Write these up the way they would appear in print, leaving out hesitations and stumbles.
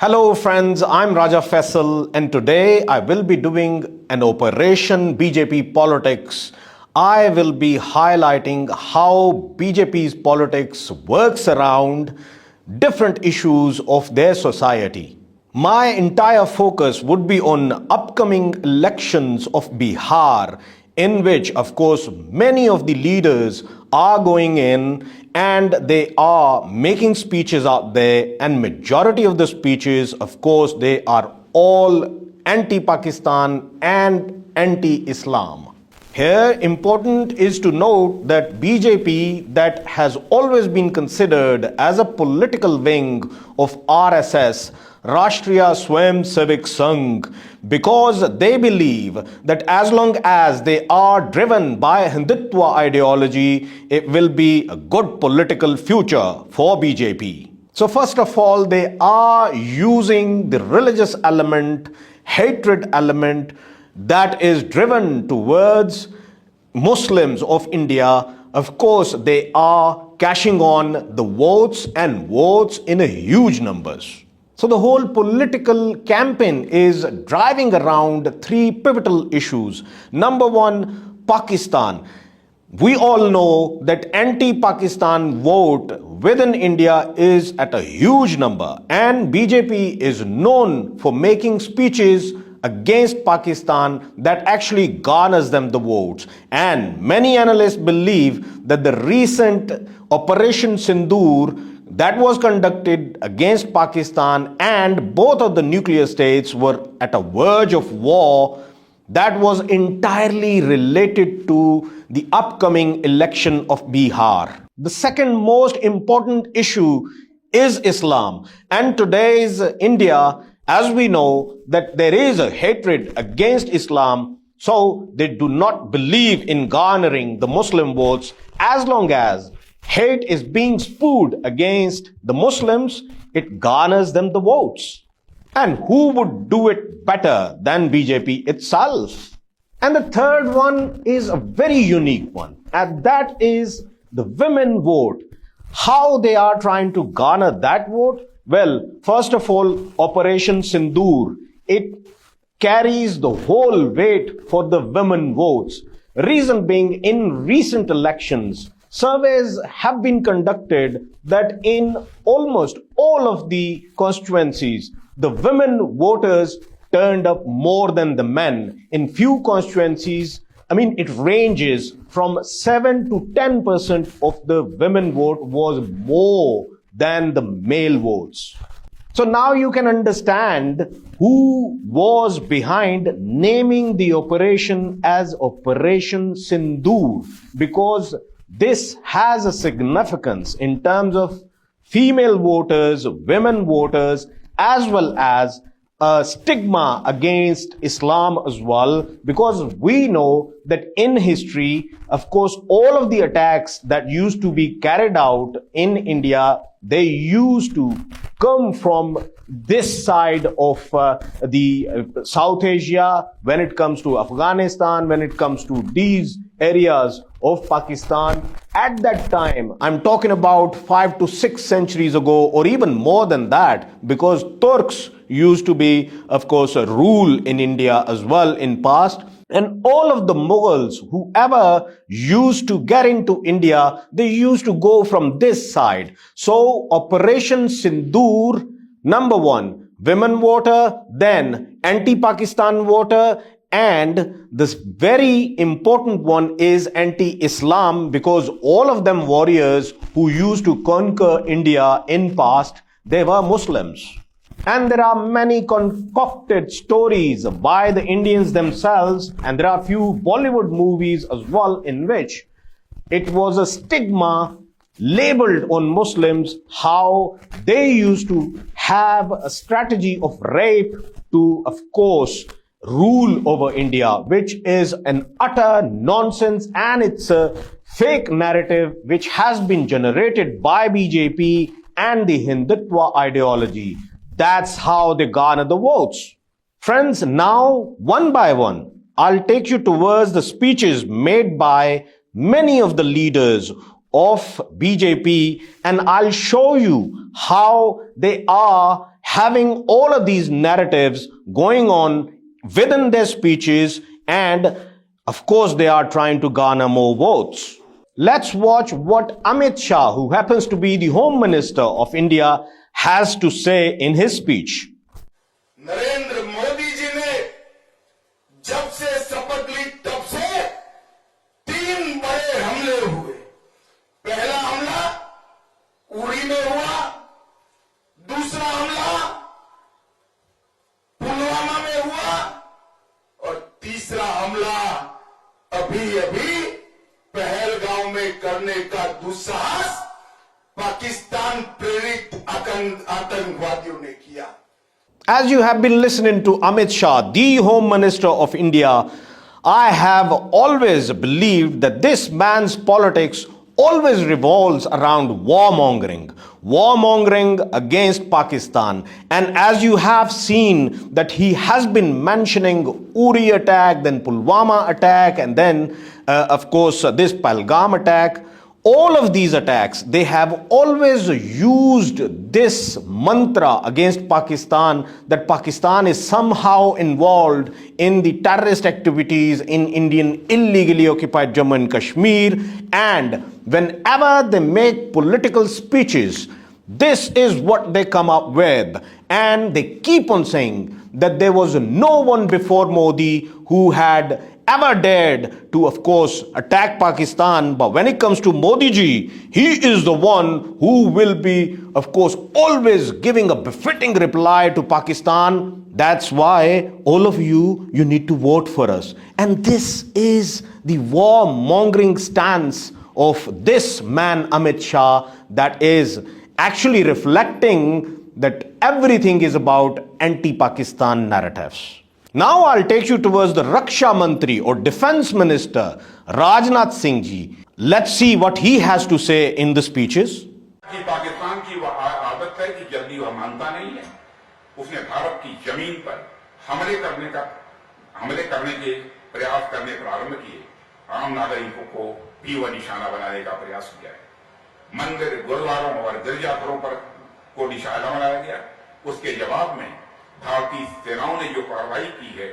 Hello friends, I'm Raja Faisal and today I will be doing an Operation BJP Politics. I will be highlighting how BJP's politics works around different issues of their society. My entire focus would be on upcoming elections of Bihar, in which, of course, many of the leaders are going in and they are making speeches out there, and majority of the speeches, of course, they are all anti-Pakistan and anti-Islam. Here, important is to note that BJP, that has always been considered as a political wing of RSS, Rashtriya Swayamsevak Sangh, because they believe that as long as they are driven by Hindutva ideology, it will be a good political future for BJP. So first of all, they are using the religious element, hatred element, that is driven towards Muslims of India. Of course, they are cashing on the votes and votes in a huge numbers. So the whole political campaign is driving around three pivotal issues. Number one, Pakistan. We all know that anti-Pakistan vote within India is at a huge number, and BJP is known for making speeches against Pakistan that actually garners them the votes. And many analysts believe that the recent Operation Sindoor that was conducted against Pakistan, and both of the nuclear states were at a verge of war, that was entirely related to the upcoming election of Bihar. The second most important issue is Islam. And today's India, as we know, that there is a hatred against Islam, so they do not believe in garnering the Muslim votes. As long as hate is being spewed against the Muslims, it garners them the votes. And who would do it better than BJP itself? And the third one is a very unique one, and that is the women vote. How they are trying to garner that vote? Well, first of all, Operation Sindoor, it carries the whole weight for the women votes. Reason being, in recent elections, surveys have been conducted that in almost all of the constituencies, the women voters turned up more than the men. In few constituencies, it ranges from 7 to 10% of the women vote was more than the male votes. So now you can understand who was behind naming the operation as Operation Sindoor, because this has a significance in terms of female voters, women voters, as well as a stigma against Islam as well, because we know that in history, of course, all of the attacks that used to be carried out in India, they used to come from this side of the South Asia, when it comes to Afghanistan, when it comes to these areas of Pakistan. At that time, I'm talking about 5 to 6 centuries ago, or even more than that, because Turks used to be, of course, a rule in India as well in past. And all of the Mughals, whoever used to get into India, they used to go from this side. So Operation Sindoor, number one, women voter, then anti-Pakistan voter, and this very important one is anti-Islam, because all of them warriors who used to conquer India in past, they were Muslims. And there are many concocted stories by the Indians themselves, and there are few Bollywood movies as well in which it was a stigma labeled on Muslims, how they used to have a strategy of rape to, of course, rule over India, which is an utter nonsense, and it's a fake narrative which has been generated by BJP and the Hindutva ideology. That's how they garner the votes. Friends, now one by one, I'll take you towards the speeches made by many of the leaders of BJP, and I'll show you how they are having all of these narratives going on within their speeches, and of course they are trying to garner more votes. Let's watch what Amit Shah, who happens to be the Home Minister of India, has to say in his speech. Narendra Modi ji ने जब से शपथ ली तब से 3 बड़े हमले हुए। पहला हमला उरी में हुआ, दूसरा हमला पुलवामा में हुआ और तीसरा हमला अभी पहलगांव में करने का दुस्साहस पाकिस्तान प्रेरित आतंकवादियों ने किया। As you have been listening to Amit Shah, the Home Minister of India, I have always believed that this man's politics always revolves around warmongering against Pakistan. And as you have seen that he has been mentioning Uri attack, then Pulwama attack, and then of course this Pahalgam attack. All of these attacks, they have always used this mantra against Pakistan, that Pakistan is somehow involved in the terrorist activities in Indian illegally occupied Jammu and Kashmir. And whenever they make political speeches, this is what they come up with. And they keep on saying that there was no one before Modi who had ever dared to, of course, attack Pakistan. But when it comes to Modi ji, he is the one who will be, of course, always giving a befitting reply to Pakistan. That's why all of you need to vote for us. And this is the warmongering stance of this man Amit Shah that is actually reflecting that everything is about anti-Pakistan narratives. Now I'll take you towards the Raksha Mantri or Defense Minister Rajnath Singh ji. Let's see what he has to say in the speeches. Pakistan की वह आदत है कि जल्दी वह मानता नहीं है। उसने भारत की जमीन पर हमले करने के प्रयास करने प्रारंभ किए। आम नागरिकों को भी वह निशाना बनाने का प्रयास किया है। मंदिर, गुरुद्वारों और गिरजाघरों पर को निशाना बनाया गया। उसके जवाब में भारतीय सेनाओं ने जो कार्रवाई की है,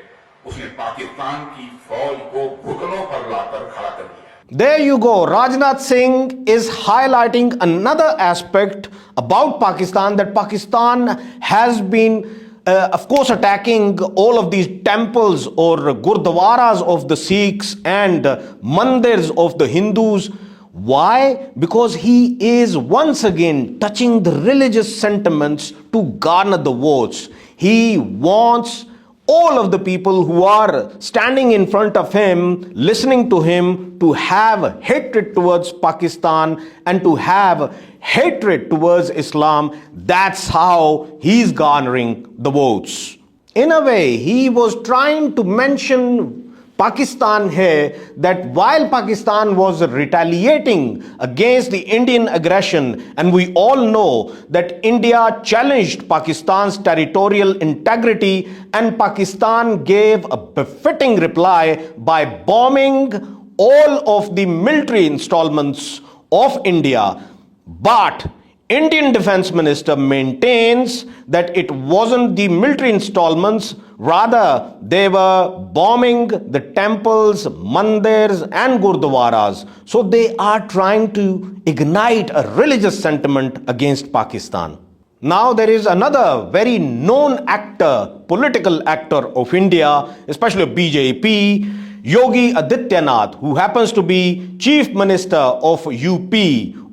उसने पाकिस्तान की फौज को घुटनों पर लाकर खड़ा कर दिया। There you go. Rajnath Singh is highlighting another aspect about Pakistan, that Pakistan has been of course attacking all of these temples or gurdwaras of the Sikhs and mandirs of the Hindus. Why? Because he is once again touching the religious sentiments to garner the votes. He wants all of the people who are standing in front of him, listening to him, to have hatred towards Pakistan and to have hatred towards Islam. That's how he's garnering the votes. In a way, he was trying to mention Pakistan here, that while Pakistan was retaliating against the Indian aggression, and we all know that India challenged Pakistan's territorial integrity, and Pakistan gave a befitting reply by bombing all of the military installments of India. But Indian Defense Minister maintains that it wasn't the military installments, rather they were bombing the temples, mandirs and gurdwaras. So they are trying to ignite a religious sentiment against Pakistan. Now there is another very known actor, political actor of India, especially BJP, Yogi Adityanath, who happens to be Chief Minister of UP,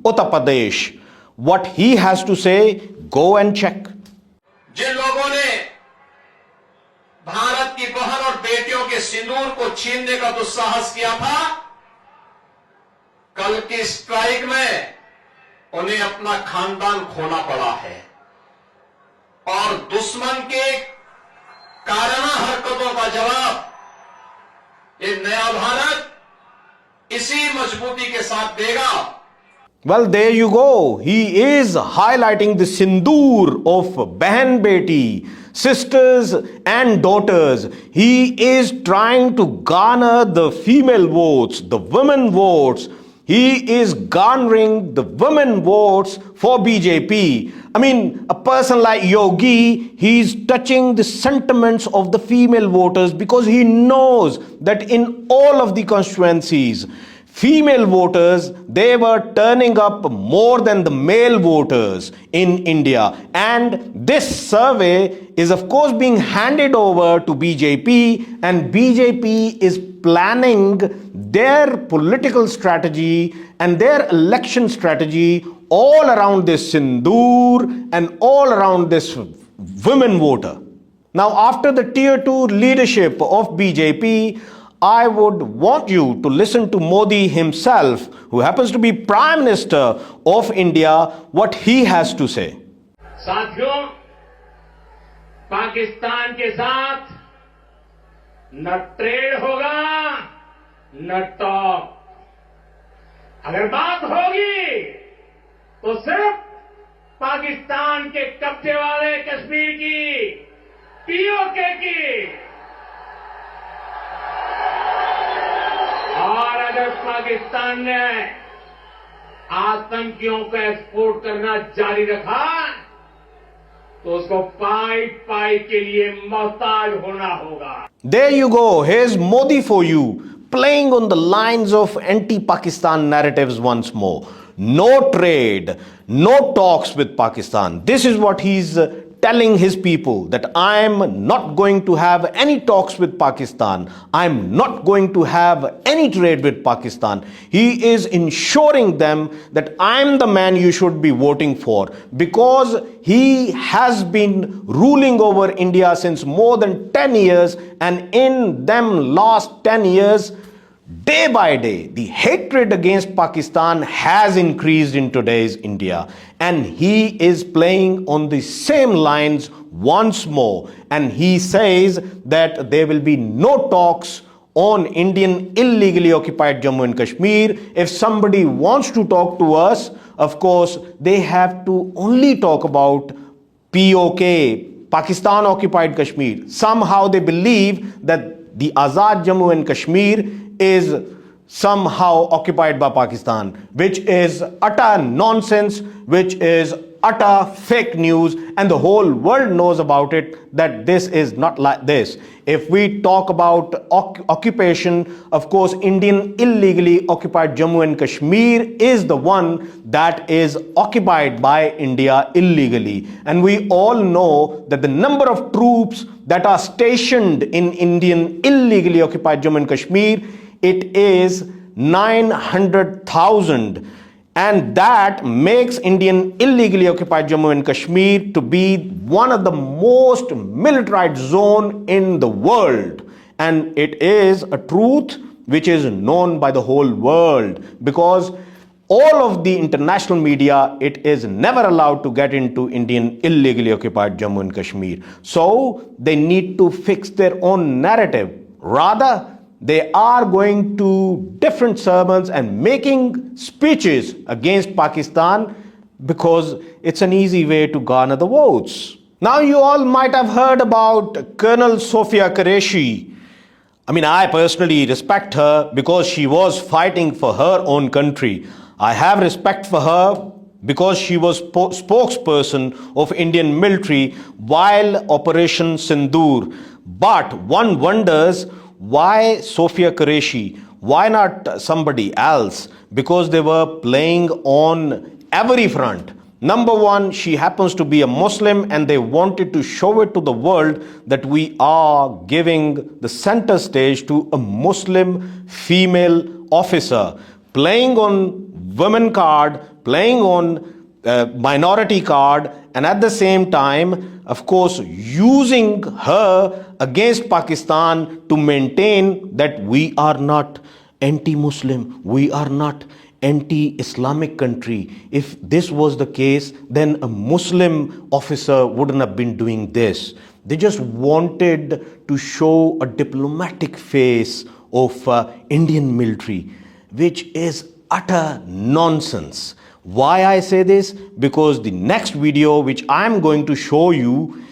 Uttar Pradesh. What he has to say, go and check. जिन लोगों ने भारत की बहन और बेटियों के सिंदूर को छीनने का दुस्साहस किया था, कल की स्ट्राइक में उन्हें अपना खानदान खोना पड़ा है और दुश्मन के कारणा हरकतों का जवाब ये नया भारत इसी मजबूती के साथ देगा. Well, there you go. He is highlighting the sindoor of Behan Beti, sisters and daughters. He is trying to garner the female votes, the women votes. He is garnering the women votes for BJP. I mean, a person like Yogi, he's touching the sentiments of the female voters because he knows that in all of the constituencies, female voters, they were turning up more than the male voters in India. And this survey is of course being handed over to BJP, and BJP is planning their political strategy and their election strategy all around this Sindoor and all around this women voter. Now, after the tier 2 leadership of BJP, I would want you to listen to Modi himself, who happens to be Prime Minister of India, what he has to say. साथियों, पाकिस्तान के साथ न trade होगा न talk. अगर बात होगी तो सिर्फ पाकिस्तान के कब्जे वाले कश्मीर की, पीओके की। और अगर पाकिस्तान ने आतंकियों को एक्सपोर्ट करना जारी रखा तो उसको पाई पाई के लिए मोहताज होना होगा। There you go. Here's Modi for you, playing on the lines of anti-Pakistan narratives once more. No trade, no talks with Pakistan. This is what he's telling his people, that I'm not going to have any talks with Pakistan. I'm not going to have any trade with Pakistan. He is ensuring them that I'm the man you should be voting for, because he has been ruling over India since more than 10 years, and in them last 10 years, day by day, the hatred against Pakistan has increased in today's India, and he is playing on the same lines once more, and he says that there will be no talks on Indian illegally occupied Jammu and Kashmir. If somebody wants to talk to us, of course, they have to only talk about POK, Pakistan occupied Kashmir. Somehow they believe that the Azad Jammu and Kashmir is somehow occupied by Pakistan, which is utter nonsense, which is utter fake news, and the whole world knows about it, that this is not like this. If we talk about occupation, of course, Indian illegally occupied Jammu and Kashmir is the one that is occupied by India illegally. And we all know that the number of troops that are stationed in Indian illegally occupied Jammu and Kashmir, it is 900,000, and that makes Indian illegally occupied Jammu and Kashmir to be one of the most militarized zone in the world. And it is a truth which is known by the whole world, because all of the international media, it is never allowed to get into Indian illegally occupied Jammu and Kashmir. So they need to fix their own narrative. Rather, they are going to different sermons and making speeches against Pakistan because it's an easy way to garner the votes. Now, you all might have heard about Colonel Sofia Qureshi. I mean, I personally respect her because she was fighting for her own country. I have respect for her because she was spokesperson of Indian military while Operation Sindoor. But one wonders, why Sofia Qureshi? Why not somebody else? Because they were playing on every front. Number one, she happens to be a Muslim, and they wanted to show it to the world that we are giving the center stage to a Muslim female officer, playing on women card, playing on minority card, and at the same time, of course, using her against Pakistan to maintain that we are not anti-Muslim, we are not anti-Islamic country. If this was the case, then a Muslim officer wouldn't have been doing this. They just wanted to show a diplomatic face of Indian military, which is utter nonsense. Why I say this? Because the next video which I am going to show you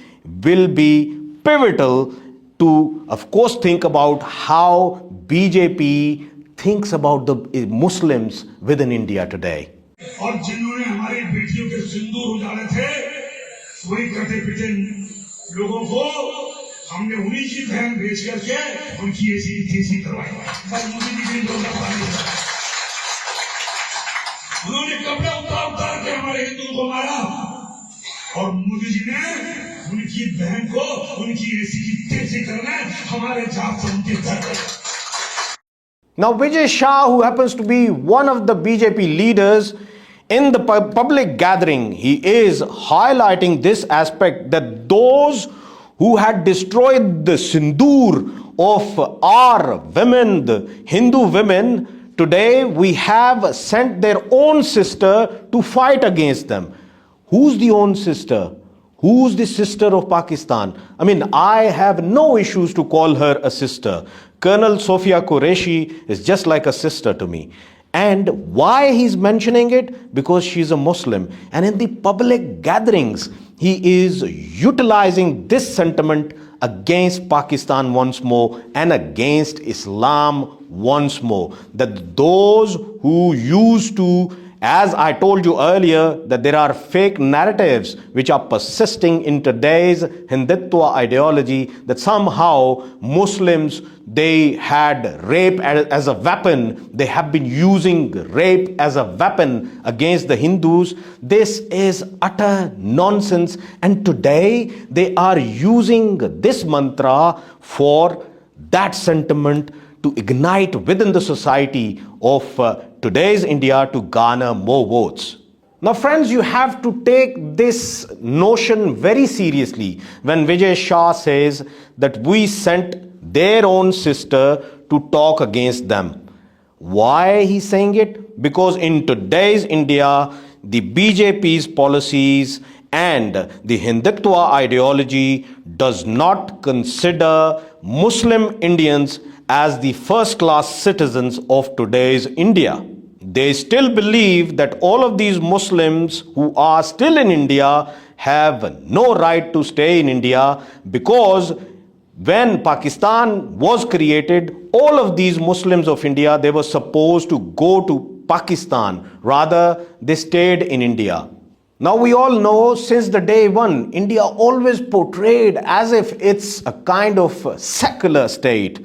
will be pivotal to, of course, think about how BJP thinks about the Muslims within India today. और जिन्होंने हमारी बेटियों के सिंदूर उजाड़े थे वही कटे पिटे लोगों को हमने उन्हीं की बहन बेच करके उनकी ऐसी तेजी करवाई। पर मोदी जी ने उन्होंने कपड़ा उतार के हमारे हिंदुओं को मारा और मोदी जी ने उनकी बहन को उनकी ऐसी तेजी करना हमारे जात से उनके कर। Now, Vijay Shah, who happens to be one of the BJP leaders, in the public gathering, he is highlighting this aspect that those who had destroyed the sindoor of our women, the Hindu women, today we have sent their own sister to fight against them. Who's the own sister? Who's the sister of Pakistan? I mean, I have no issues to call her a sister. Colonel Sofia Qureshi is just like a sister to me. And why he's mentioning it? Because she's a Muslim. And in the public gatherings, he is utilizing this sentiment against Pakistan once more and against Islam once more. That those who used to, as I told you earlier, that there are fake narratives which are persisting in today's Hindutva ideology, that somehow Muslims, they had rape as a weapon. They have been using rape as a weapon against the Hindus. This is utter nonsense. And today they are using this mantra for that sentiment to ignite within the society of today's India to garner more votes. Now friends, you have to take this notion very seriously when Vijay Shah says that we sent their own sister to talk against them. Why he's saying it? Because in today's India, the BJP's policies and the Hindutva ideology does not consider Muslim Indians as the first-class citizens of today's India. They still believe that all of these Muslims who are still in India have no right to stay in India, because when Pakistan was created, all of these Muslims of India, they were supposed to go to Pakistan. Rather, they stayed in India. Now we all know since the day one, India always portrayed as if it's a kind of secular state.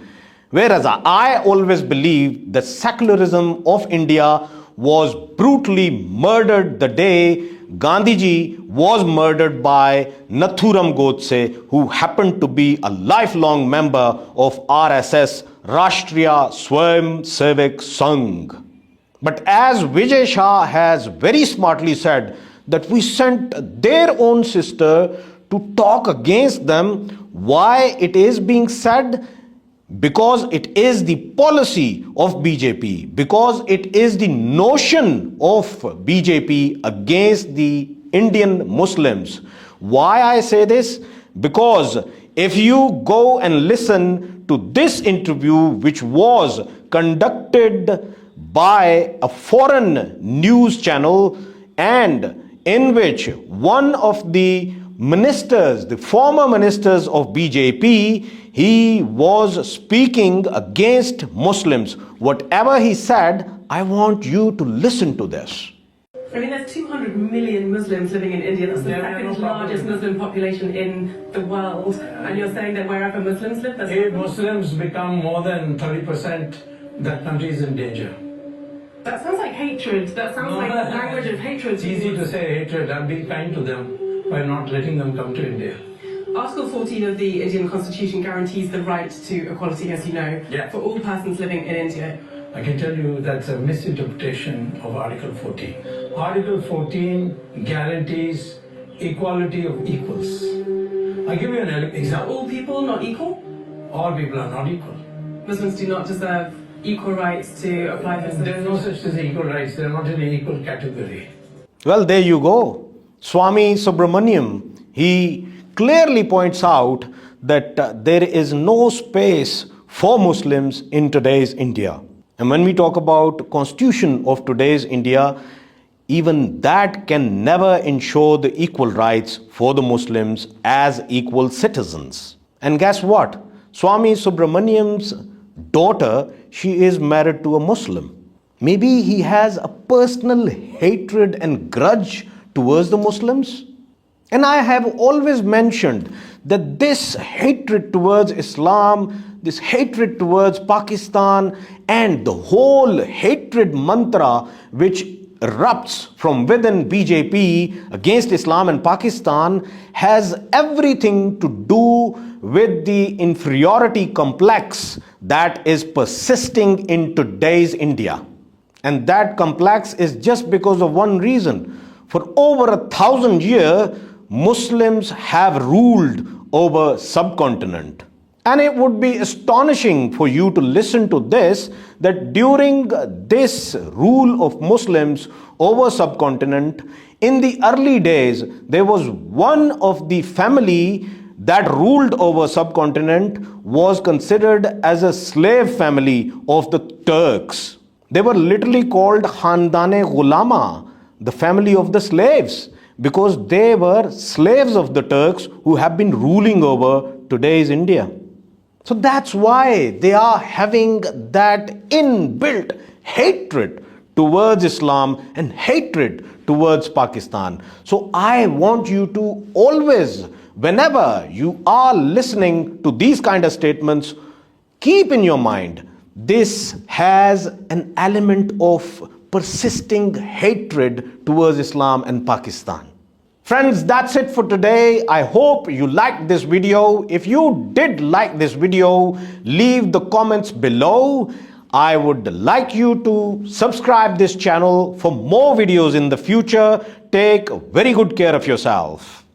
Whereas I always believed that secularism of India was brutally murdered the day Gandhiji was murdered by Nathuram Godse, who happened to be a lifelong member of RSS, Rashtriya Swayamsevak Sangh. But as Vijay Shah has very smartly said, that we sent their own sister to talk against them. Why it is being said? Because it is the policy of BJP, because it is the notion of BJP against the Indian Muslims. Why I say this? Because if you go and listen to this interview, which was conducted by a foreign news channel, and in which one of the ministers, the former ministers of BJP, he was speaking against Muslims. Whatever he said, I want you to listen to this. I mean, there's 200 million Muslims living in India. That's the second largest Muslim population in the world. And you're saying that wherever Muslims live, if Muslims become more than 30%, that country is in danger. That sounds like hatred. That sounds like the language of hatred. It's easy to say hatred. I'm being kind to them by not letting them come to India. Article 14 of the Indian Constitution guarantees the right to equality, as you know, for all persons living in India. I can tell you that's a misinterpretation of Article 14. Article 14 guarantees equality of equals. I'll give you an Are example. all people not equal? All people are not equal. Muslims do not deserve equal rights to apply for citizenship. There's no such thing as equal rights. They're not in an equal category. Well, there you go. Swami Subramaniam, he clearly points out that there is no space for Muslims in today's India. And when we talk about constitution of today's India, even that can never ensure the equal rights for the Muslims as equal citizens. And guess what? Swami Subramaniam's daughter, she is married to a Muslim. Maybe he has a personal hatred and grudge towards the Muslims. And I have always mentioned that this hatred towards Islam, this hatred towards Pakistan, and the whole hatred mantra which erupts from within BJP against Islam and Pakistan has everything to do with the inferiority complex that is persisting in today's India. And that complex is just because of one reason. For over 1,000 years, Muslims have ruled over subcontinent. And it would be astonishing for you to listen to this, that during this rule of Muslims over subcontinent, in the early days, there was one of the family that ruled over subcontinent was considered as a slave family of the Turks. They were literally called Khandane Ghulama, the family of the slaves, because they were slaves of the Turks who have been ruling over today's India. So that's why they are having that inbuilt hatred towards Islam and hatred towards Pakistan. So I want you to always, whenever you are listening to these kind of statements, keep in your mind, this has an element of persisting hatred towards Islam and Pakistan. Friends, that's it for today. I hope you liked this video. If you did like this video, leave the comments below. I would like you to subscribe this channel for more videos in the future. Take very good care of yourself.